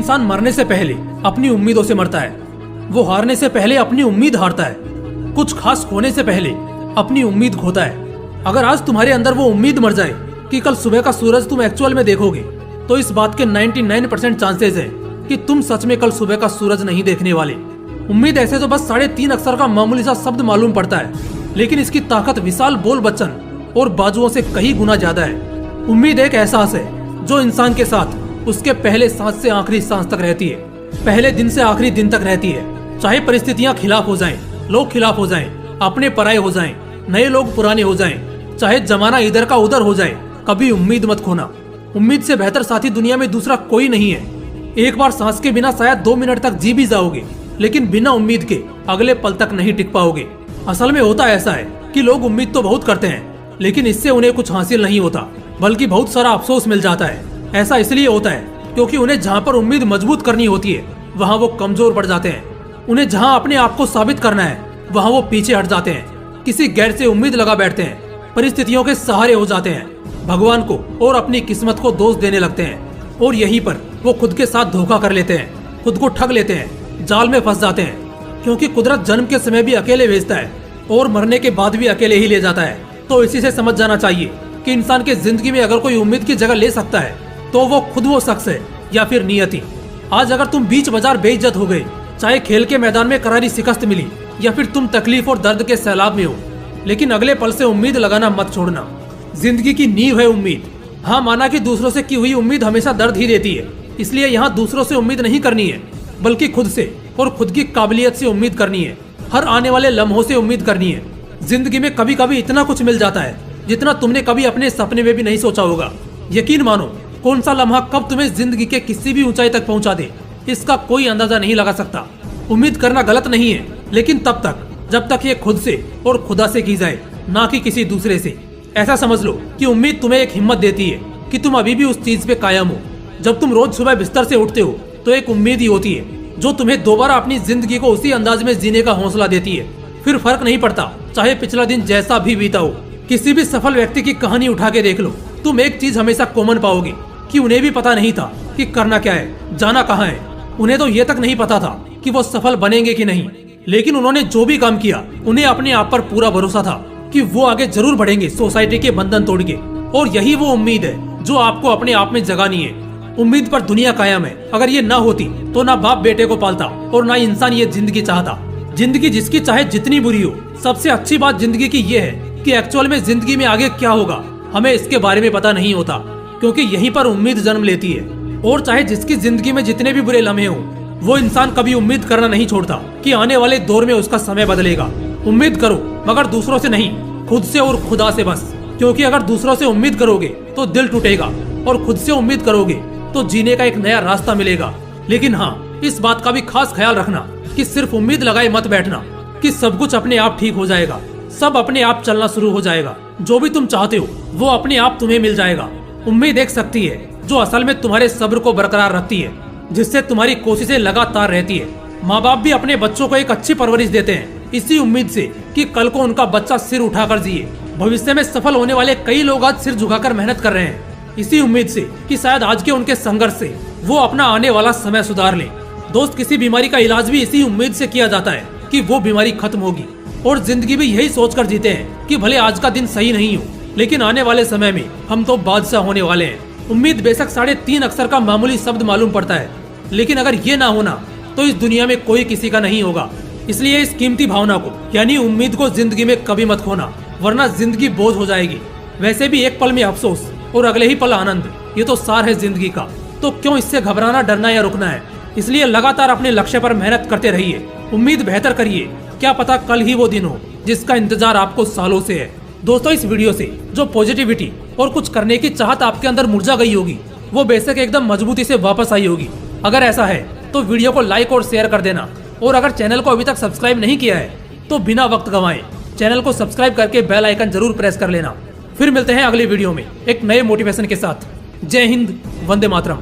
इंसान मरने से पहले अपनी उम्मीदों से मरता है, वो हारने से पहले अपनी उम्मीद हारता है, कुछ खास होने से पहले अपनी उम्मीद खोता है। अगर आज तुम्हारे अंदर वो उम्मीद मर जाए कि कल सुबह का सूरज तुम एक्चुअल में देखोगे, तो इस बात के 99% चांसेस है कि तुम सच में कल सुबह का सूरज नहीं देखने वाले। उम्मीद ऐसे तो बस 3.5 अक्षर का मामूली सा शब्द मालूम पड़ता है, लेकिन इसकी ताकत विशाल बोल बच्चन और बाजुओं से कई गुना ज्यादा है। उम्मीद एक एहसास है जो इंसान के साथ उसके पहले सांस से आखिरी सांस तक रहती है, पहले दिन से आखिरी दिन तक रहती है। चाहे परिस्थितियां खिलाफ हो जाएं, लोग खिलाफ हो जाएं, अपने पराये हो जाएं, नए लोग पुराने हो जाएं, चाहे जमाना इधर का उधर हो जाए, कभी उम्मीद मत खोना। उम्मीद से बेहतर साथी दुनिया में दूसरा कोई नहीं है। एक बार सांस के बिना शायद 2 मिनट तक जी भी जाओगे, लेकिन बिना उम्मीद के अगले पल तक नहीं टिक पाओगे। असल में होता ऐसा है कि लोग उम्मीद तो बहुत करते हैं, लेकिन इससे उन्हें कुछ हासिल नहीं होता, बल्कि बहुत सारा अफसोस मिल जाता है। ऐसा इसलिए होता है क्योंकि उन्हें जहाँ पर उम्मीद मजबूत करनी होती है वहाँ वो कमजोर पड़ जाते हैं। उन्हें जहाँ अपने आप को साबित करना है वहाँ वो पीछे हट जाते हैं, किसी गैर से उम्मीद लगा बैठते हैं, परिस्थितियों के सहारे हो जाते हैं, भगवान को और अपनी किस्मत को दोष देने लगते हैं, और यहीं पर वो खुद के साथ धोखा कर लेते हैं, खुद को ठग लेते हैं, जाल में फंस जाते हैं। क्योंकि कुदरत जन्म के समय भी अकेले भेजता है और मरने के बाद भी अकेले ही ले जाता है। तो इसी से समझ जाना चाहिए कि इंसान के जिंदगी में अगर कोई उम्मीद की जगह ले सकता है तो वो खुद वो शख्स है या फिर नियति। आज अगर तुम बीच बाजार बेइज्जत हो गए, चाहे खेल के मैदान में करारी शिकस्त मिली या फिर तुम तकलीफ और दर्द के सैलाब में हो, लेकिन अगले पल से उम्मीद लगाना मत छोड़ना। जिंदगी की नींव है उम्मीद। हाँ, माना कि दूसरों से की हुई उम्मीद हमेशा दर्द ही देती है, इसलिए यहाँ दूसरों से उम्मीद नहीं करनी है, बल्कि खुद से और खुद की काबिलियत से उम्मीद करनी है। हर आने वाले लम्हों से उम्मीद करनी है। जिंदगी में कभी कभी इतना कुछ मिल जाता है जितना तुमने कभी अपने सपने में भी नहीं सोचा होगा। यकीन मानो, कौन सा लम्हा कब तुम्हें जिंदगी के किसी भी ऊंचाई तक पहुंचा दे, इसका कोई अंदाजा नहीं लगा सकता। उम्मीद करना गलत नहीं है, लेकिन तब तक जब तक ये खुद से और खुदा से की जाए, ना कि किसी दूसरे से। ऐसा समझ लो कि उम्मीद तुम्हें एक हिम्मत देती है कि तुम अभी भी उस चीज पे कायम हो। जब तुम रोज सुबह बिस्तर से उठते हो तो एक उम्मीद ही होती है जो तुम्हें दोबारा अपनी जिंदगी को उसी अंदाज में जीने का हौसला देती है। फिर फर्क नहीं पड़ता चाहे पिछला दिन जैसा भी बीता हो। किसी भी सफल व्यक्ति की कहानी उठा के देख लो, तुम एक चीज हमेशा कॉमन पाओगे कि उन्हें भी पता नहीं था कि करना क्या है, जाना कहाँ है। उन्हें तो ये तक नहीं पता था कि वो सफल बनेंगे कि नहीं, लेकिन उन्होंने जो भी काम किया उन्हें अपने आप पर पूरा भरोसा था कि वो आगे जरूर बढ़ेंगे सोसाइटी के बंधन तोड़ के। और यही वो उम्मीद है जो आपको अपने आप में जगानी है। उम्मीद पर दुनिया कायम है। अगर ये ना होती तो ना बाप बेटे को पालता और ना इंसान ये जिंदगी चाहता। जिंदगी जिसकी चाहे जितनी बुरी हो, सबसे अच्छी बात जिंदगी की ये है कि एक्चुअल में जिंदगी में आगे क्या होगा हमें इसके बारे में पता नहीं होता, क्योंकि यहीं पर उम्मीद जन्म लेती है। और चाहे जिसकी जिंदगी में जितने भी बुरे लम्हे हों, वो इंसान कभी उम्मीद करना नहीं छोड़ता कि आने वाले दौर में उसका समय बदलेगा। उम्मीद करो, मगर दूसरों से नहीं, खुद से और खुदा से बस। क्योंकि अगर दूसरों से उम्मीद करोगे तो दिल टूटेगा, और खुद से उम्मीद करोगे तो जीने का एक नया रास्ता मिलेगा। लेकिन हाँ, इस बात का भी खास ख्याल रखना कि सिर्फ उम्मीद लगाए मत बैठना कि सब कुछ अपने आप ठीक हो जाएगा, सब अपने आप चलना शुरू हो जाएगा। जो भी तुम चाहते हो वो अपने आप तुम्हें मिल जाएगा। उम्मीद एक शक्ति है जो असल में तुम्हारे सब्र को बरकरार रखती है, जिससे तुम्हारी कोशिशें लगातार रहती है। माँ बाप भी अपने बच्चों को एक अच्छी परवरिश देते हैं इसी उम्मीद से कि कल को उनका बच्चा सिर उठाकर जिए। भविष्य में सफल होने वाले कई लोग आज सिर झुकाकर मेहनत कर रहे हैं इसी उम्मीद से कि शायद आज के उनके संघर्ष से वो अपना आने वाला समय सुधार ले। दोस्त, किसी बीमारी का इलाज भी इसी उम्मीद से किया जाता है कि वो बीमारी खत्म होगी। और जिंदगी भी यही सोचकर जीते हैं कि भले आज का दिन सही नहीं हो, लेकिन आने वाले समय में हम तो बादशाह होने वाले हैं। उम्मीद बेशक 3.5 अक्षर का मामूली शब्द मालूम पड़ता है, लेकिन अगर ये ना होना तो इस दुनिया में कोई किसी का नहीं होगा। इसलिए इस कीमती भावना को यानी उम्मीद को जिंदगी में कभी मत खोना, वरना जिंदगी बोझ हो जाएगी। वैसे भी एक पल में अफसोस और अगले ही पल आनंद, ये तो सार है जिंदगी का। तो क्यों इससे घबराना, डरना या रुकना है। इसलिए लगातार अपने लक्ष्य पर मेहनत करते रहिए, उम्मीद बेहतर करिए। क्या पता कल ही वो दिन हो जिसका इंतजार आपको सालों से है। दोस्तों, इस वीडियो से जो पॉजिटिविटी और कुछ करने की चाहत आपके अंदर मुरझा गई होगी, वो बेशक एकदम मजबूती से वापस आई होगी। अगर ऐसा है तो वीडियो को लाइक और शेयर कर देना, और अगर चैनल को अभी तक सब्सक्राइब नहीं किया है तो बिना वक्त गंवाए चैनल को सब्सक्राइब करके बेल आइकन जरूर प्रेस कर लेना। फिर मिलते हैं अगले वीडियो में एक नए मोटिवेशन के साथ। जय हिंद, वंदे मातरम।